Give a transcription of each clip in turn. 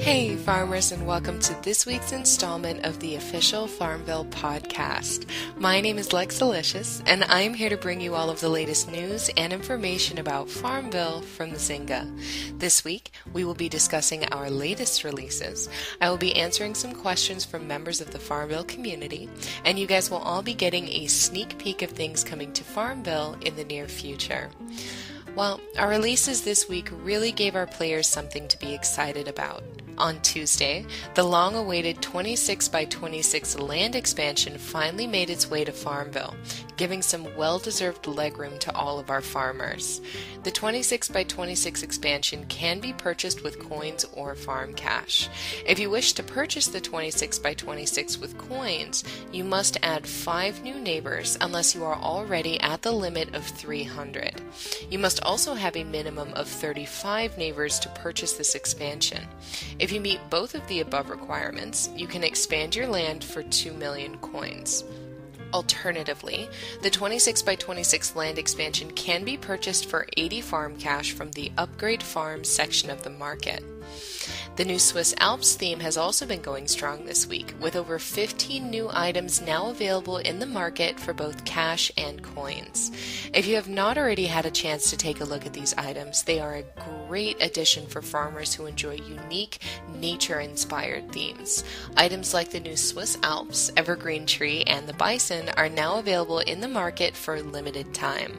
Hey farmers, and welcome to this week's installment of the official FarmVille podcast. My name is Lexalicious, and I am here to bring you all of the latest news and information about FarmVille from the Zynga. This week, we will be discussing our latest releases. I will be answering some questions from members of the FarmVille community, and you guys will all be getting a sneak peek of things coming to FarmVille in the near future. Well, our releases this week really gave our players something to be excited about. On Tuesday, the long-awaited 26x26 land expansion finally made its way to FarmVille, giving some well-deserved legroom to all of our farmers. The 26x26 expansion can be purchased with coins or farm cash. If you wish to purchase the 26x26 with coins, you must add 5 new neighbors unless you are already at the limit of 300. You must also have a minimum of 35 neighbors to purchase this expansion. If you meet both of the above requirements, you can expand your land for 2 million coins. Alternatively, the 26x26 land expansion can be purchased for 80 farm cash from the Upgrade Farms section of the market. The new Swiss Alps theme has also been going strong this week, with over 15 new items now available in the market for both cash and coins. If you have not already had a chance to take a look at these items, they are a great addition for farmers who enjoy unique, nature-inspired themes. Items like the new Swiss Alps, Evergreen Tree, and the Bison are now available in the market for a limited time.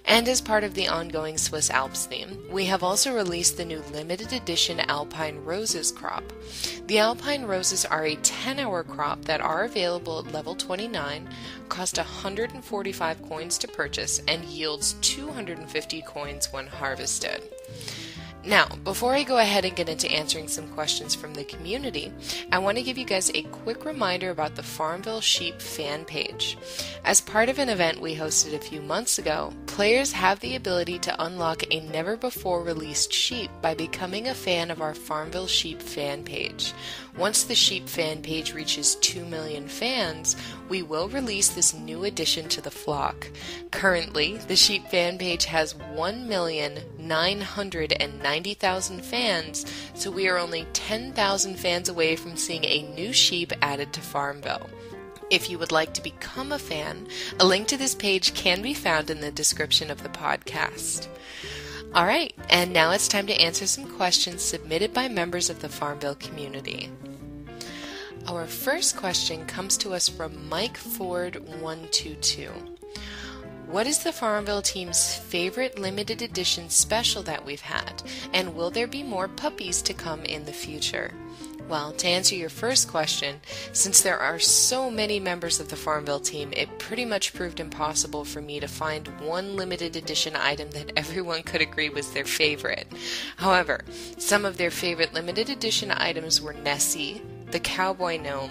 And as part of the ongoing Swiss Alps theme, we have also released the new limited edition Alpine Roses crop. The Alpine Roses are a 10-hour crop that are available at level 29, cost 145 coins to purchase, and yields 250 coins when harvested. Now, before I go ahead and get into answering some questions from the community, I want to give you guys a quick reminder about the FarmVille Sheep fan page. As part of an event we hosted a few months ago, players have the ability to unlock a never-before-released sheep by becoming a fan of our FarmVille Sheep fan page. Once the sheep fan page reaches 2 million fans, we will release this new addition to the flock. Currently, the sheep fan page has 1,990,000 fans, so we are only 10,000 fans away from seeing a new sheep added to FarmVille. If you would like to become a fan, a link to this page can be found in the description of the podcast. Alright, and now it's time to answer some questions submitted by members of the FarmVille community. Our first question comes to us from Mike Ford 122. What is the FarmVille team's favorite limited edition special that we've had, and will there be more puppies to come in the future? Well, to answer your first question, since there are so many members of the FarmVille team, it pretty much proved impossible for me to find one limited edition item that everyone could agree was their favorite. However, some of their favorite limited edition items were Nessie, the Cowboy Gnome,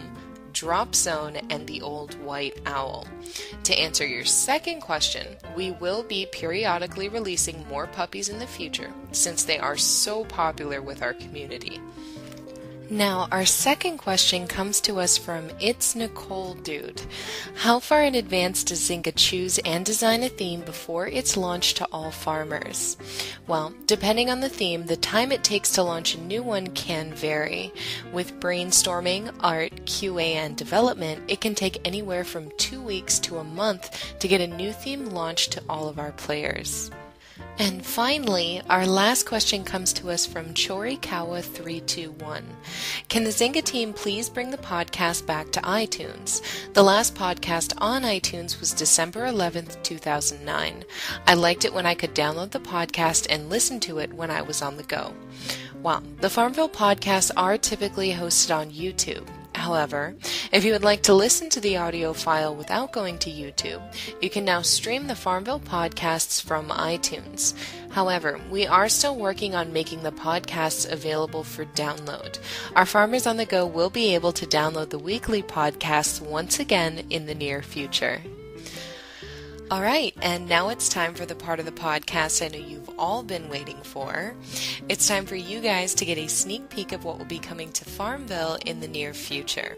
Drop Zone, and the Old White Owl. To answer your second question, we will be periodically releasing more puppies in the future, since they are so popular with our community. Now, our second question comes to us from It's Nicole Dude. How far in advance does Zynga choose and design a theme before it's launched to all farmers? Well, depending on the theme, the time it takes to launch a new one can vary. With brainstorming, art, QA, and development, it can take anywhere from 2 weeks to a month to get a new theme launched to all of our players. And finally, our last question comes to us from Chorikawa321. Can the Zynga team please bring the podcast back to iTunes? The last podcast on iTunes was December 11th, 2009. I liked it when I could download the podcast and listen to it when I was on the go. Well, the FarmVille podcasts are typically hosted on YouTube. However, if you would like to listen to the audio file without going to YouTube, you can now stream the FarmVille podcasts from iTunes. However, we are still working on making the podcasts available for download. Our farmers on the go will be able to download the weekly podcasts once again in the near future. Alright, and now it's time for the part of the podcast I know you've all been waiting for. It's time for you guys to get a sneak peek of what will be coming to FarmVille in the near future.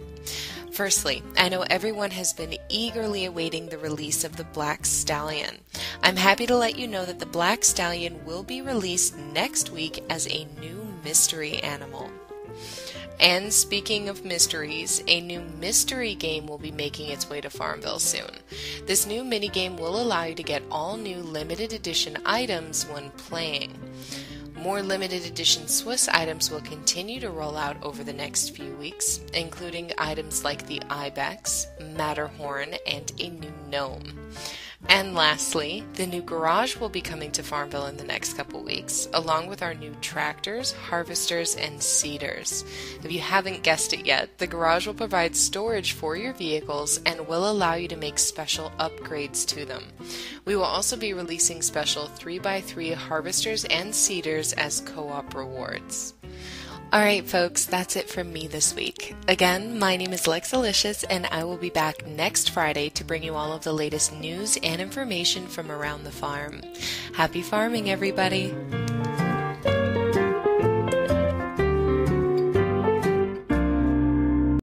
Firstly, I know everyone has been eagerly awaiting the release of the Black Stallion. I'm happy to let you know that the Black Stallion will be released next week as a new mystery animal. And speaking of mysteries, a new mystery game will be making its way to FarmVille soon. This new minigame will allow you to get all new limited edition items when playing. More limited edition Swiss items will continue to roll out over the next few weeks, including items like the Ibex, Matterhorn, and a new gnome. And lastly, the new garage will be coming to FarmVille in the next couple weeks, along with our new tractors, harvesters, and seeders. If you haven't guessed it yet, the garage will provide storage for your vehicles and will allow you to make special upgrades to them. We will also be releasing special 3x3 harvesters and seeders as co-op rewards. Alright folks, that's it from me this week. Again, my name is Lexalicious, and I will be back next Friday to bring you all of the latest news and information from around the farm. Happy farming, everybody!